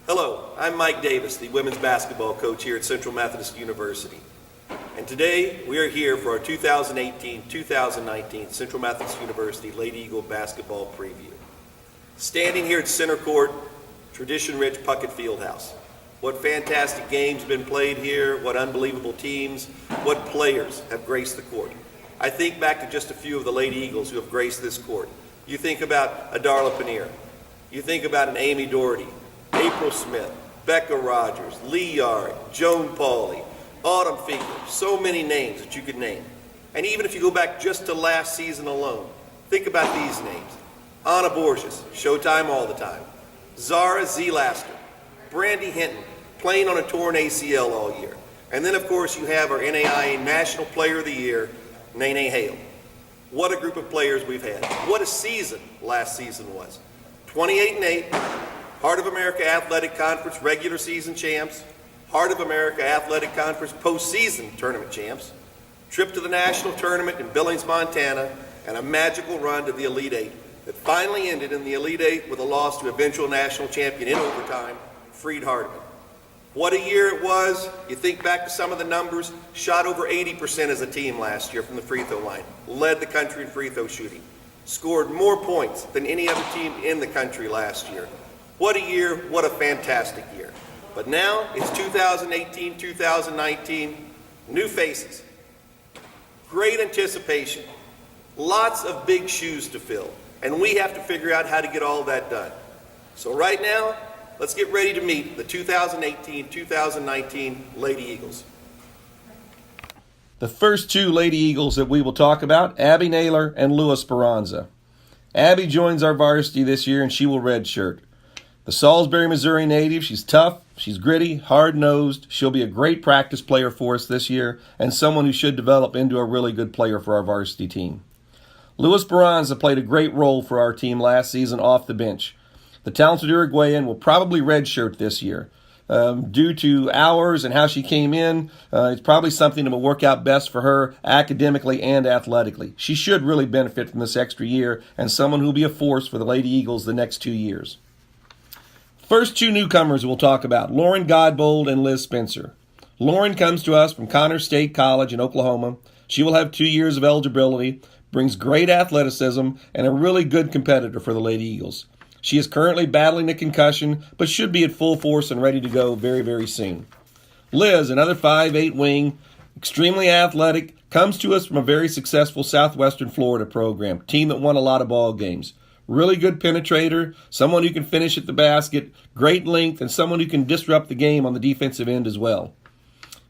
Hello, I'm Mike Davis, the women's basketball coach here at Central Methodist University. And today we are here for our 2018-2019 Central Methodist University Lady Eagle basketball preview. Standing here at center court, tradition-rich Puckett Fieldhouse. What fantastic games have been played here, what unbelievable teams, what players have graced the court. I think back to just a few of the Lady Eagles who have graced this court. You think about a Darla Paneer. You think about an Amy Doherty, April Smith, Becca Rogers, Lee Yard, Joan Pauley, Autumn Fiegler, so many names that you could name. And even if you go back just to last season alone, think about these names. Anna Borges, Showtime all the time. Zara Z. Laster, Brandy Hinton, playing on a torn ACL all year. And then, of course, you have our NAIA National Player of the Year, Nene Hale. What a group of players we've had. What a season last season was. 28-8, Heart of America Athletic Conference regular season champs, Heart of America Athletic Conference postseason tournament champs, trip to the national tournament in Billings, Montana, and a magical run to the Elite Eight that finally ended in the Elite Eight with a loss to eventual national champion in overtime, Freed Hardeman. What a year it was. You think back to some of the numbers, shot over 80% as a team last year from the free throw line, led the country in free throw shooting, scored more points than any other team in the country last year. What a year, what a fantastic year. But now it's 2018, 2019, new faces, great anticipation, lots of big shoes to fill, and we have to figure out how to get all that done. So right now, let's get ready to meet the 2018-2019 Lady Eagles. The first two Lady Eagles that we will talk about, Abby Naylor and Lua Speranza. Abby joins our varsity this year and she will redshirt. The Salisbury, Missouri native, she's tough, she's gritty, hard-nosed. She'll be a great practice player for us this year and someone who should develop into a really good player for our varsity team. Lua Speranza played a great role for our team last season off the bench. The talented Uruguayan will probably redshirt this year. Due to hours and how she came in, it's probably something that will work out best for her academically and athletically. She should really benefit from this extra year and someone who will be a force for the Lady Eagles the next 2 years. First two newcomers we'll talk about, Lauren Godbold and Liz Spencer. Lauren comes to us from Connors State College in Oklahoma. She will have 2 years of eligibility, brings great athleticism, and a really good competitor for the Lady Eagles. She is currently battling a concussion, but should be at full force and ready to go very, very soon. Liz, another 5'8" wing, extremely athletic, comes to us from a very successful Southwestern Florida program, team that won a lot of ball games. Really good penetrator, someone who can finish at the basket, great length, and someone who can disrupt the game on the defensive end as well.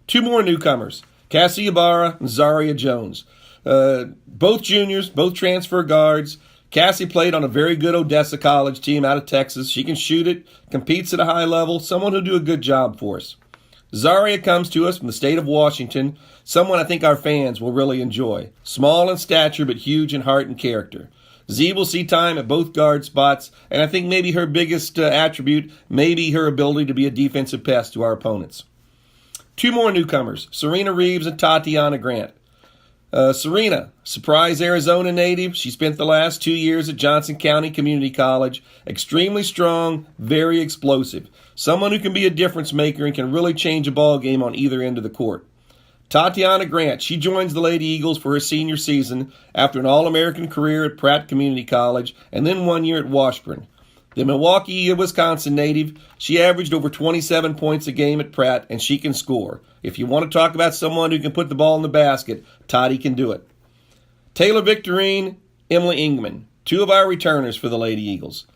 Two more newcomers, Cassie Ibarra and Zaria Jones. Both juniors, both transfer guards. Cassie played on a very good Odessa College team out of Texas. She can shoot it, competes at a high level, someone who'll do a good job for us. Zaria comes to us from the state of Washington, someone I think our fans will really enjoy. Small in stature, but huge in heart and character. Z will see time at both guard spots, and I think maybe her biggest attribute may be her ability to be a defensive pest to our opponents. Two more newcomers, Serena Reeves and Tatiana Grant. Serena, surprise Arizona native. She spent the last 2 years at Johnson County Community College. Extremely strong, very explosive. Someone who can be a difference maker and can really change a ball game on either end of the court. Tatiana Grant, she joins the Lady Eagles for her senior season after an All-American career at Pratt Community College and then 1 year at Washburn. The Milwaukee, Wisconsin native, she averaged over 27 points a game at Pratt, and she can score. If you want to talk about someone who can put the ball in the basket, Toddy can do it. Taylor Victorine, Emily Ingman, two of our returners for the Lady Eagles.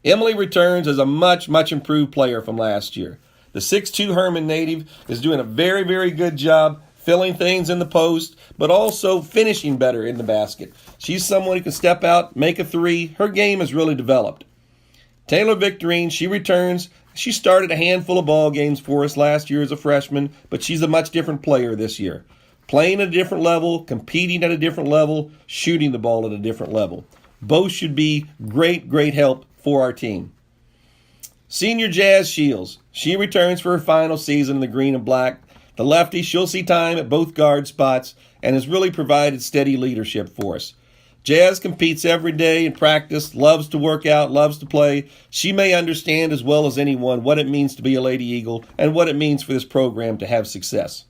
Emily returns as a much, much improved player from last year. The 6'2" Herman native is doing a very, very good job filling things in the post, but also finishing better in the basket. She's someone who can step out, make a three. Her game has really developed. Taylor Victorine, she returns. She started a handful of ball games for us last year as a freshman, but she's a much different player this year. Playing at a different level, competing at a different level, shooting the ball at a different level. Both should be great, great help for our team. Senior Jazz Shields, she returns for her final season in the green and black. The lefty, she'll see time at both guard spots and has really provided steady leadership for us. Jazz competes every day in practice, loves to work out, loves to play. She may understand as well as anyone what it means to be a Lady Eagle and what it means for this program to have success.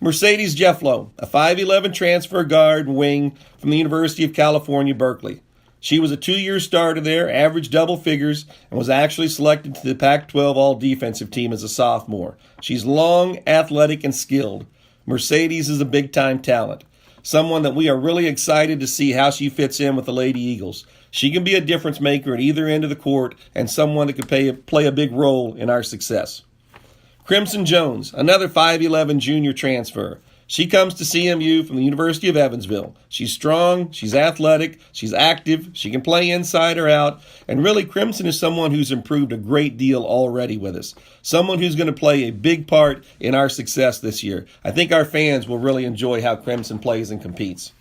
Mercedes Jefflow, a 5'11 transfer guard and wing from the University of California, Berkeley. She was a 2-year starter there, averaged double figures, and was actually selected to the Pac-12 All-Defensive Team as a sophomore. She's long, athletic, and skilled. Mercedes is a big-time talent. Someone that we are really excited to see how she fits in with the Lady Eagles. She can be a difference maker at either end of the court and someone that could play a big role in our success. Crimson Jones, another 5'11 junior transfer. She comes to CMU from the University of Evansville. She's strong, she's athletic, she's active, she can play inside or out, and really Crimson is someone who's improved a great deal already with us. Someone who's going to play a big part in our success this year. I think our fans will really enjoy how Crimson plays and competes.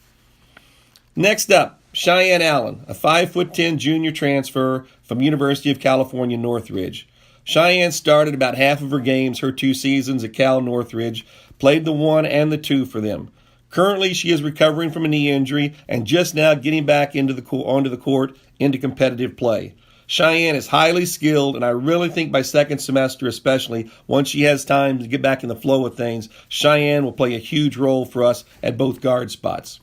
Next up, Cheyenne Allen, a 5'10 junior transfer from University of California, Northridge. Cheyenne started about half of her games her 2 seasons at Cal Northridge, played the 1 and the 2 for them. Currently, she is recovering from a knee injury and just now getting back onto the court into competitive play. Cheyenne is highly skilled, and I really think by second semester especially, once she has time to get back in the flow of things, Cheyenne will play a huge role for us at both guard spots.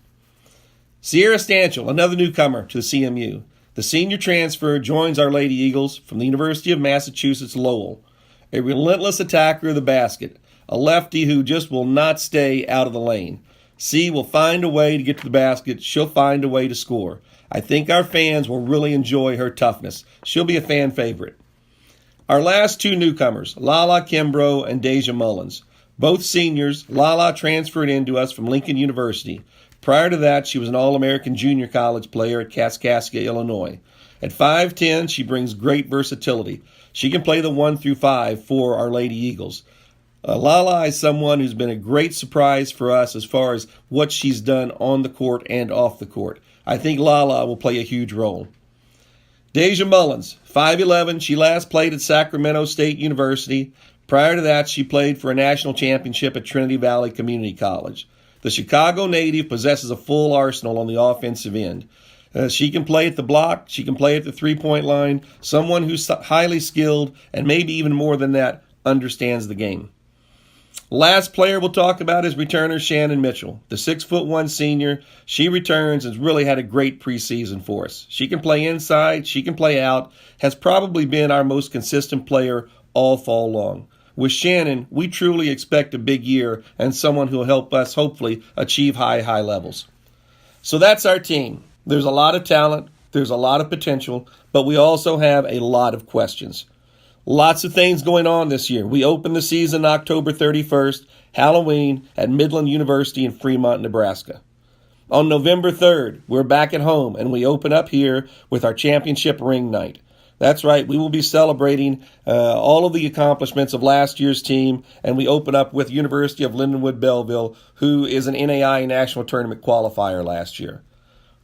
Sierra Stanchel, another newcomer to the CMU. The senior transfer joins our Lady Eagles from the University of Massachusetts Lowell. A relentless attacker of the basket, a lefty who just will not stay out of the lane. C will find a way to get to the basket. She'll find a way to score. I think our fans will really enjoy her toughness. She'll be a fan favorite. Our last 2 newcomers, Lala Kimbrough and Deja Mullins. Both seniors, Lala transferred into us from Lincoln University. Prior to that, she was an All-American junior college player at Kaskaskia, Illinois. At 5'10", she brings great versatility. She can play the 1 through 5 for our Lady Eagles. Lala is someone who's been a great surprise for us as far as what she's done on the court and off the court. I think Lala will play a huge role. Deja Mullins, 5'11", she last played at Sacramento State University. Prior to that, she played for a national championship at Trinity Valley Community College. The Chicago native possesses a full arsenal on the offensive end. She can play at the block. She can play at the three-point line. Someone who's highly skilled and maybe even more than that understands the game. Last player we'll talk about is returner Shannon Mitchell, the 6'1" senior. She returns and has really had a great preseason for us. She can play inside. She can play out. Has probably been our most consistent player all fall long. With Shannon, we truly expect a big year and someone who will help us hopefully achieve high levels. So that's our team. There's a lot of talent, there's a lot of potential, but we also have a lot of questions. Lots of things going on this year. We open the season October 31st, Halloween, at Midland University in Fremont, Nebraska. On November 3rd, we're back at home and we open up here with our championship ring night. That's right, we will be celebrating all of the accomplishments of last year's team, and we open up with University of Lindenwood Belleville, who is an NAI National Tournament qualifier last year.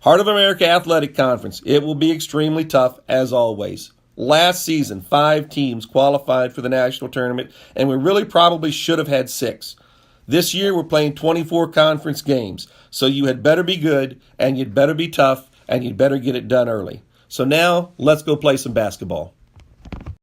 Heart of America Athletic Conference, it will be extremely tough as always. Last season, 5 teams qualified for the national tournament, and we really probably should have had 6. This year, we're playing 24 conference games, so you had better be good, and you'd better be tough, and you'd better get it done early. So now, let's go play some basketball.